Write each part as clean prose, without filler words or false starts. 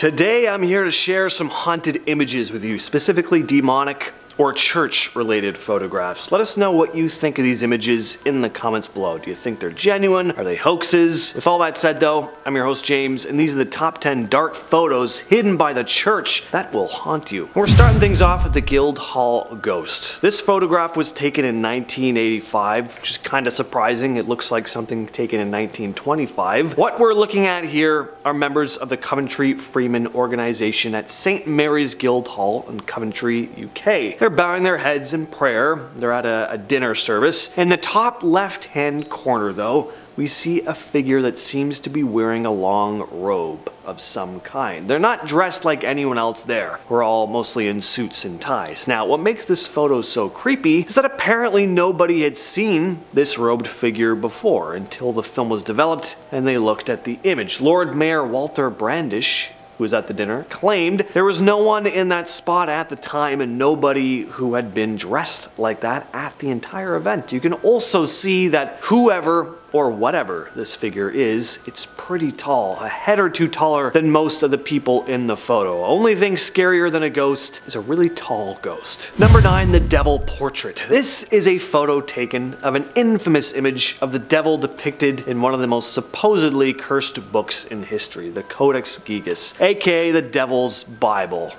Today I'm here to share some haunted images with you, specifically demonic or church-related photographs. Let us know what you think of these images in the comments below. Do you think they're genuine? Are they hoaxes? With all that said though, I'm your host James, and these are the top 10 dark photos hidden by the church that will haunt you. We're starting things off with the Guildhall Ghost. This photograph was taken in 1985, which is kind of surprising. It looks like something taken in 1925. What we're looking at here are members of the Coventry Freeman organization at St. Mary's Guildhall in Coventry, UK. They're bowing their heads in prayer. They're at a dinner service. In the top left-hand corner, though, we see a figure that seems to be wearing a long robe of some kind. They're not dressed like anyone else there. We're all mostly in suits and ties. Now, what makes this photo so creepy is that apparently nobody had seen this robed figure before until the film was developed and they looked at the image. Lord Mayor Walter Brandish, who was at the dinner, claimed there was no one in that spot at the time and nobody who had been dressed like that at the entire event. You can also see that whoever or whatever this figure is, it's pretty tall, a head or two taller than most of the people in the photo. Only thing scarier than a ghost is a really tall ghost. Number 9, the devil portrait. This is a photo taken of an infamous image of the devil depicted in one of the most supposedly cursed books in history, the Codex Gigas, aka the Devil's Bible.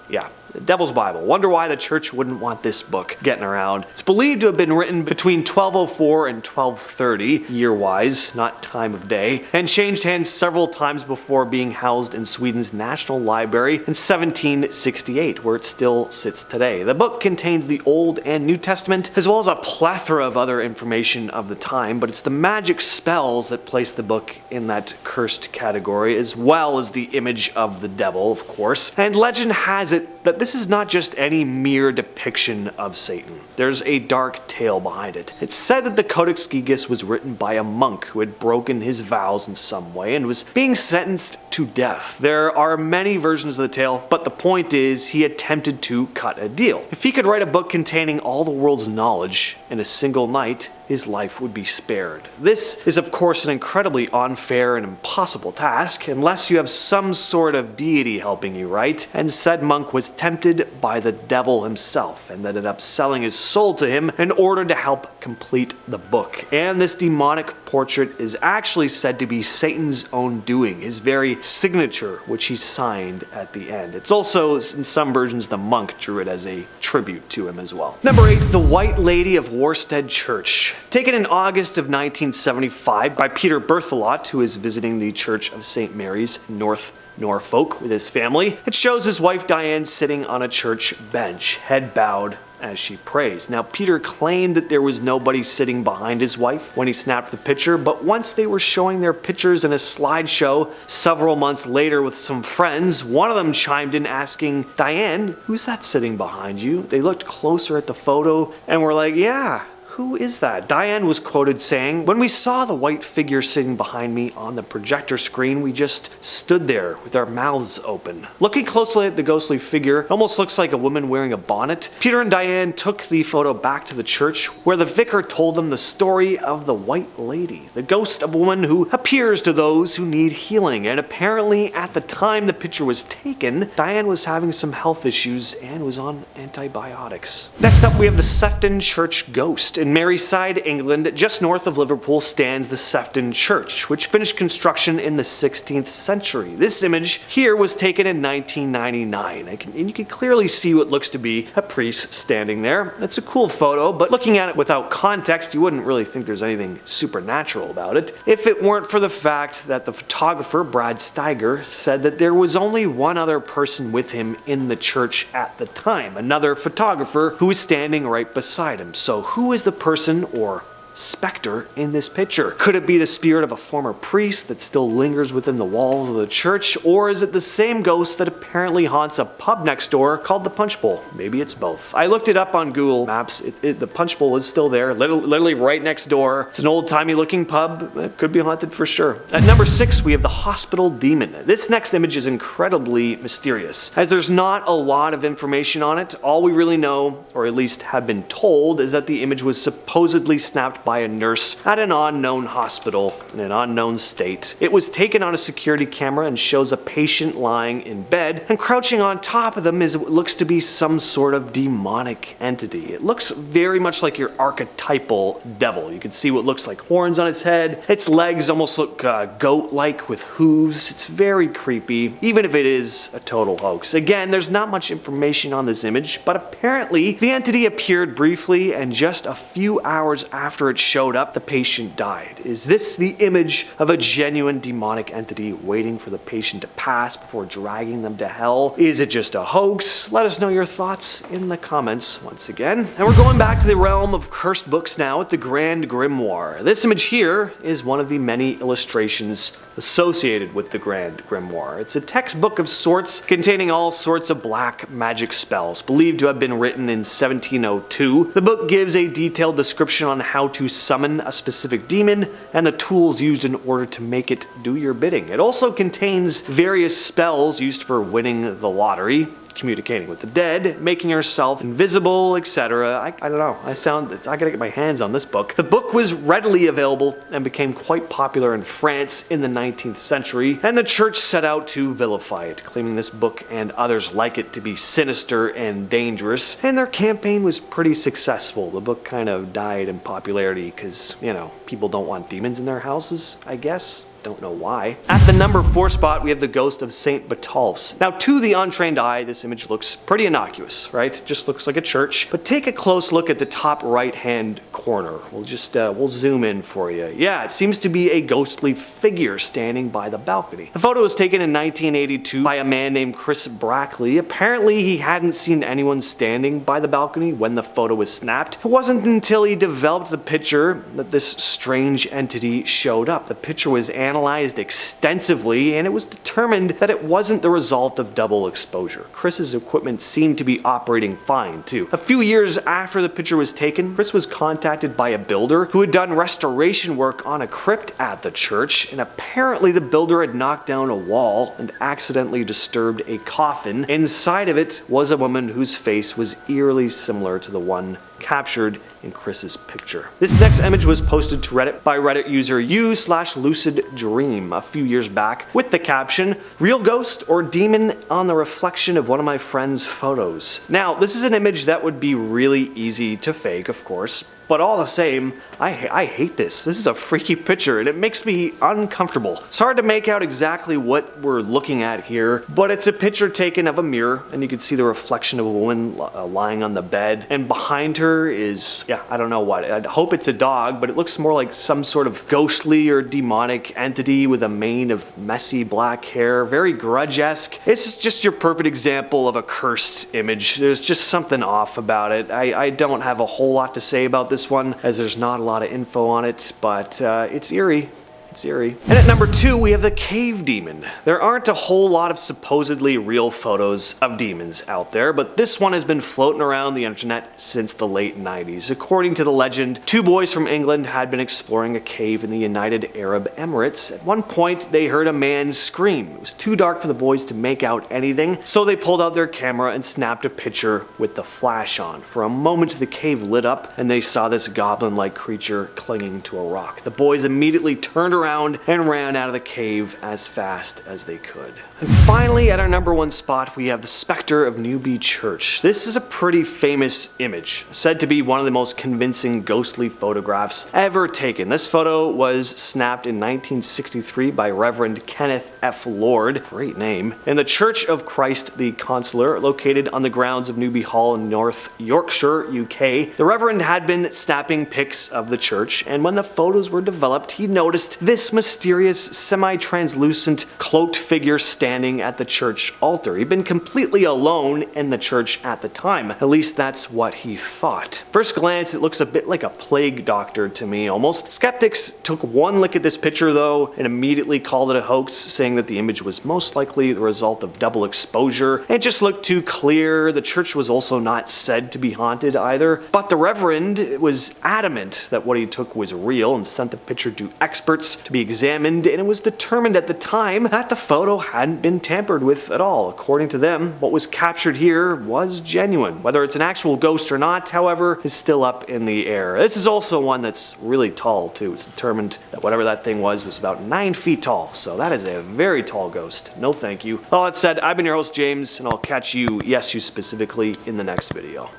Yeah, the Devil's Bible. Wonder why the church wouldn't want this book getting around. It's believed to have been written between 1204 and 1230, year-wise, not time of day, and changed hands several times before being housed in Sweden's National Library in 1768, where it still sits today. The book contains the Old and New Testament, as well as a plethora of other information of the time, but it's the magic spells that place the book in that cursed category, as well as the image of the devil, of course. And legend has it that this is not just any mere depiction of Satan. There's a dark tale behind it. It's said that the Codex Gigas was written by a monk who had broken his vows in some way and was being sentenced to death. There are many versions of the tale, but the point is he attempted to cut a deal. If he could write a book containing all the world's knowledge in a single night, his life would be spared. This is of course an incredibly unfair and impossible task, unless you have some sort of deity helping you, right? And said monk was tempted by the devil himself and ended up selling his soul to him in order to help complete the book. And this demonic portrait is actually said to be Satan's own doing, his very signature, which he signed at the end. It's also, in some versions, the monk drew it as a tribute to him as well. Number 8, the White Lady of Worstead Church. Taken in August of 1975 by Peter Berthelot, who is visiting the Church of St. Mary's in North Norfolk with his family. It shows his wife Diane sitting on a church bench, head bowed as she prays. Now, Peter claimed that there was nobody sitting behind his wife when he snapped the picture, but once they were showing their pictures in a slideshow several months later with some friends, one of them chimed in asking, "Diane, who's that sitting behind you?" They looked closer at the photo and were like, "Yeah, who is that?" Diane was quoted saying, "When we saw the white figure sitting behind me on the projector screen, we just stood there with our mouths open." Looking closely at the ghostly figure, it almost looks like a woman wearing a bonnet. Peter and Diane took the photo back to the church, where the vicar told them the story of the White Lady, the ghost of a woman who appears to those who need healing. And apparently at the time the picture was taken, Diane was having some health issues and was on antibiotics. Next up, we have the Sefton Church Ghost. In Merseyside, England, just north of Liverpool, stands the Sefton Church, which finished construction in the 16th century. This image here was taken in 1999, and you can clearly see what looks to be a priest standing there. It's a cool photo, but looking at it without context, you wouldn't really think there's anything supernatural about it, if it weren't for the fact that the photographer, Brad Steiger, said that there was only one other person with him in the church at the time, another photographer who was standing right beside him. So who is the person or specter in this picture? Could it be the spirit of a former priest that still lingers within the walls of the church, or is it the same ghost that apparently haunts a pub next door called the Punch Bowl? Maybe it's both. I looked it up on Google Maps. The Punch Bowl is still there, literally right next door. It's an old-timey looking pub. It could be haunted for sure. At number 6, we have the Hospital Demon. This next image is incredibly mysterious, as there's not a lot of information on it. All we really know, or at least have been told, is that the image was supposedly snapped by a nurse at an unknown hospital in an unknown state. It was taken on a security camera and shows a patient lying in bed, and crouching on top of them is what looks to be some sort of demonic entity. It looks very much like your archetypal devil. You can see what looks like horns on its head. Its legs almost look goat-like with hooves. It's very creepy, even if it is a total hoax. Again, there's not much information on this image, but apparently the entity appeared briefly, and just a few hours after it showed up, the patient died. Is this the image of a genuine demonic entity waiting for the patient to pass before dragging them to hell? Is it just a hoax? Let us know your thoughts in the comments once again. And we're going back to the realm of cursed books now with the Grand Grimoire. This image here is one of the many illustrations associated with the Grand Grimoire. It's a textbook of sorts containing all sorts of black magic spells, believed to have been written in 1702. The book gives a detailed description on how to summon a specific demon and the tools used in order to make it do your bidding. It also contains various spells used for winning the lottery, communicating with the dead, making yourself invisible, etc. I don't know. I gotta get my hands on this book. The book was readily available and became quite popular in France in the 19th century, and the church set out to vilify it, claiming this book and others like it to be sinister and dangerous, and their campaign was pretty successful. The book kind of died in popularity because, you know, people don't want demons in their houses, I guess. Don't know why. At the number 4 spot, we have the ghost of St. Botolph's. Now, to the untrained eye, this image looks pretty innocuous, right? Just looks like a church. But take a close look at the top right-hand corner. We'll zoom in for you. Yeah, it seems to be a ghostly figure standing by the balcony. The photo was taken in 1982 by a man named Chris Brackley. Apparently, he hadn't seen anyone standing by the balcony when the photo was snapped. It wasn't until he developed the picture that this strange entity showed up. The picture was analyzed extensively, and it was determined that it wasn't the result of double exposure. Chris's equipment seemed to be operating fine too. A few years after the picture was taken, Chris was contacted by a builder who had done restoration work on a crypt at the church, and apparently the builder had knocked down a wall and accidentally disturbed a coffin. Inside of it was a woman whose face was eerily similar to the one captured in Chris's picture. This next image was posted to Reddit by Reddit user u/luciddream a few years back with the caption, "Real ghost or demon on the reflection of one of my friend's photos." Now, this is an image that would be really easy to fake, of course, but all the same, I hate this. This is a freaky picture and it makes me uncomfortable. It's hard to make out exactly what we're looking at here, but it's a picture taken of a mirror and you can see the reflection of a woman lying on the bed, and behind her is, yeah, I don't know what. I hope it's a dog, but it looks more like some sort of ghostly or demonic entity with a mane of messy black hair, very Grudge-esque. It's just your perfect example of a cursed image. There's just something off about it. I don't have a whole lot to say about this one, as there's not a lot of info on it, but it's eerie. It's eerie. And at number 2, we have the cave demon. There aren't a whole lot of supposedly real photos of demons out there, but this one has been floating around the internet since the late 90s. According to the legend, 2 boys from England had been exploring a cave in the United Arab Emirates. At one point, they heard a man scream. It was too dark for the boys to make out anything, so they pulled out their camera and snapped a picture with the flash on. For a moment, the cave lit up, and they saw this goblin-like creature clinging to a rock. The boys immediately turned around and ran out of the cave as fast as they could. And finally, at our number 1 spot, we have the specter of Newby Church. This is a pretty famous image, said to be one of the most convincing ghostly photographs ever taken. This photo was snapped in 1963 by Reverend Kenneth F. Lord, great name, in the Church of Christ the Consoler, located on the grounds of Newby Hall in North Yorkshire, UK. The Reverend had been snapping pics of the church, and when the photos were developed, he noticed this mysterious, semi-translucent, cloaked figure standing at the church altar. He'd been completely alone in the church at the time. At least that's what he thought. First glance, it looks a bit like a plague doctor to me, almost. Skeptics took one look at this picture though and immediately called it a hoax, saying that the image was most likely the result of double exposure. It just looked too clear. The church was also not said to be haunted either, but the Reverend was adamant that what he took was real and sent the picture to experts to be examined, and it was determined at the time that the photo hadn't been tampered with at all. According to them, what was captured here was genuine. Whether it's an actual ghost or not, however, is still up in the air. This is also one that's really tall too. It's determined that whatever that thing was about 9 feet tall, so that is a very tall ghost. No thank you. All that said, I've been your host James, and I'll catch you, yes you specifically, in the next video.